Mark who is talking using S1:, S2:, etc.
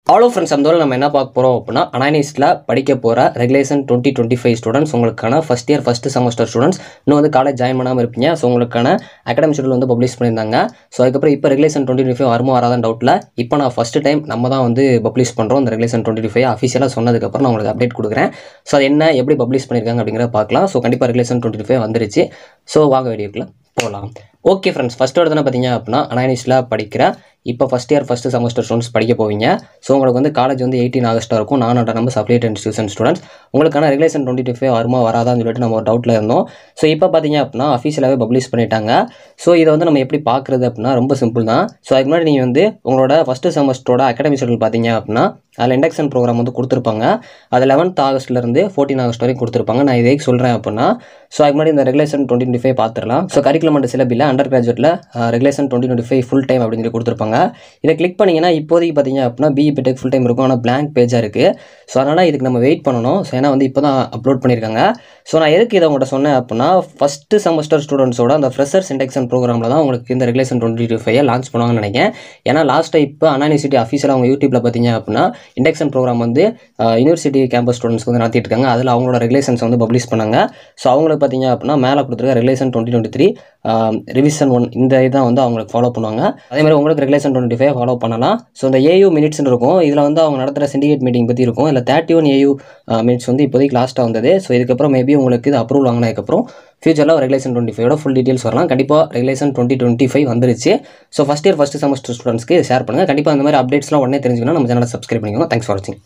S1: Hello friends, அந்த நம்ம என்ன பார்க்க போகிறோம் அப்படின்னா, அனானிஸ்ட்டில் படிக்க போகிற ரெகுலேஷன் 2025 ஸ்டூடெண்ட்ஸ், உங்களுக்கான first year first semester students இன்னும் வந்து காலேஜ் ஜாயின் பண்ணாமல் இருப்பீங்க. ஸோ உங்களுக்கான அகாடமிக் ஷெட்யூல் வந்து பப்ளிஷ் பண்ணியிருந்தாங்க. ஸோ அதுக்கப்புறம் இப்போ ரெகுலேஷன் 2025 வருமா வராதான் டவுட்டில் இப்போ நான் ஃபஸ்ட்டு டைம் நம்ம தான் வந்து பப்ளிஷ் பண்ணுறோம். இந்த ரெகுலேஷன் 2025 அஃபிஷியலாக சொன்னதுக்கப்புறம் நான் உங்களுக்கு அப்டேட் கொடுக்குறேன். ஸோ அது என்ன, எப்படி பப்ளிஷ் பண்ணியிருக்காங்க அப்படிங்கிறத பார்க்கலாம். ஸோ கண்டிப்பாக ரெகுலேஷன் 2025 வந்துருச்சு. ஸோ வாங்க வீடியோக்குள்ள போகலாம். ஓகே ஃப்ரெண்ட்ஸ், ஃபஸ்ட்டு எடுத்து பார்த்தீங்க அப்படின்னா, அனானிஸ்ட்டில் படிக்கிற இப்போ first year first semester students படிக்க போவீங்க. ஸோ உங்களுக்கு வந்து காலேஜ் வந்து 18 ஆகஸ்ட்டாக இருக்கும். நான் நம்ம அப்ளிகேட் இன்ஸ்டியூஷன் ஸ்டூடெண்ட்ஸ் உங்களுக்கான ரெகுலேஷன் 2025 வருமா வராதான்னு சொல்லிட்டு நம்ம ஒரு டவுட்டில் இருந்தோம். ஸோ இப்போ பார்த்தீங்க அப்படின்னா அஃபிஷியலாகவே பப்ளிஷ் பண்ணிட்டாங்க. ஸோ இதை வந்து நம்ம எப்படி பார்க்குறது அப்படின்னா ரொம்ப சிம்பிள் தான். ஸோ அதுக்கு முன்னாடி நீங்கள் வந்து உங்களோட ஃபஸ்ட்டு செமஸ்டரோட அகாடமிக் ஷெட்யூல் பார்த்தீங்க அப்படின்னா அதில் இண்டக்ஷன் ப்ரோக்ராம் வந்து கொடுத்துருப்பாங்க. அது 11th ஆகஸ்ட்லேருந்து 14 ஆகஸ்ட் வரைக்கும் கொடுத்துருப்பாங்க. நான் இதே சொல்கிறேன் அப்படின்னா, ஸோ அதுக்கு முன்னாடி இந்த ரெகுலேஷன் 2025 பார்த்துடலாம். ஸோ கரிக்குலம் அண்ட் சிலபில் அண்டர் கிராஜுவேட்டில் ரெகுலேஷன் 2025 ஃபுல் டைம் அப்படின்னு சொல்லி கொடுத்துருப்பாங்க. இதை கிளிக் பண்ணிங்கன்னா இப்போதைக்கு பார்த்தீங்க அப்படின்னா பிஇ பிடெக் ஃபுல் டைம் இருக்கும், ஆனால் blank பேஜாக இருக்குது. ஸோ அதனால் இதுக்கு நம்ம வெயிட் பண்ணணும். ஸோ ஏன்னா வந்து இப்போ தான் அப்லோட் பண்ணியிருக்காங்க. ஸோ நான் எதுக்கு இதை உங்கள்கிட்ட சொன்னேன் அப்படின்னா, ஃபஸ்ட்டு செமஸ்டர் ஸ்டூடெண்ட்ஸோட அந்த ஃப்ரெஷர்ஸ் இண்டக்ஷன் ப்ரோக்ராமில் தான் உங்களுக்கு இந்த ரெகுலேஷன் 2025 லான்ச் பண்ணுவாங்கன்னு நினைக்கிறேன். ஏன்னா லாஸ்ட்டாக இப்போ அனானிசிட்டி அஃபிஷியலாக அவங்க யூடியூப்பில் பார்த்தீங்க அப்படின்னா இண்டக்ஷன் ப்ரோக்ராம் வந்து யூனிவர்சிட்டி கேம்பஸ் ஸ்டூடெண்ட்ஸ்க்கு வந்து நடத்திட்டு இருக்காங்க. அதில் அவங்களோட ரெகுலேஷன்ஸ் வந்து பப்ளிஷ் பண்ணாங்க. ஸோ அவங்களுக்கு பார்த்தீங்க அப்படின்னா மேலே கொடுத்துருக்க ரெகுலேஷன் 2023 ரிவிஷன் 1 இந்த இதான் வந்து அவங்களுக்கு ஃபாலோ பண்ணுவாங்க. அதேமாதிரி உங்களுக்கு ரெகுலேஷன் 25 ஃபாலோ பண்ணலாம். ஸோ இந்த ஏயூ மினிட்ஸ்னு இருக்கும், இதில் வந்து அவங்க நடத்துகிற சிண்டிகேட் மீட்டிங் பற்றி இருக்கும். இல்லை 31 ஏயூ மினிட்ஸ் வந்து இப்போதைக்கு லாஸ்ட்டாக வந்தது. ஸோ இதுக்கப்புறம் மேபி உங்களுக்கு இது அப்ரூவல் வாங்கினதுக்கப்புறம் ஃபியூச்சரில் ரெகுலேஷன் 25 ஃபுல் டீட்டெயில்ஸ் வரலாம். கண்டிப்பாக ரெகுலேஷன் 2025 வந்துருச்சு. So first year first semester ஸ்டூடெண்ட்ஸ்க்கு ஷேர் பண்ணுங்கள். கண்டிப்பாக அந்த மாதிரி அப்டேட்ஸ்லாம் உடனே தெரிஞ்சுக்கணும் நம்ம சேனலை சப்ஸ்கிரைப் பண்ணிக்கோங்க. தேங்க்ஸ் ஃபார் வாட்சிங்.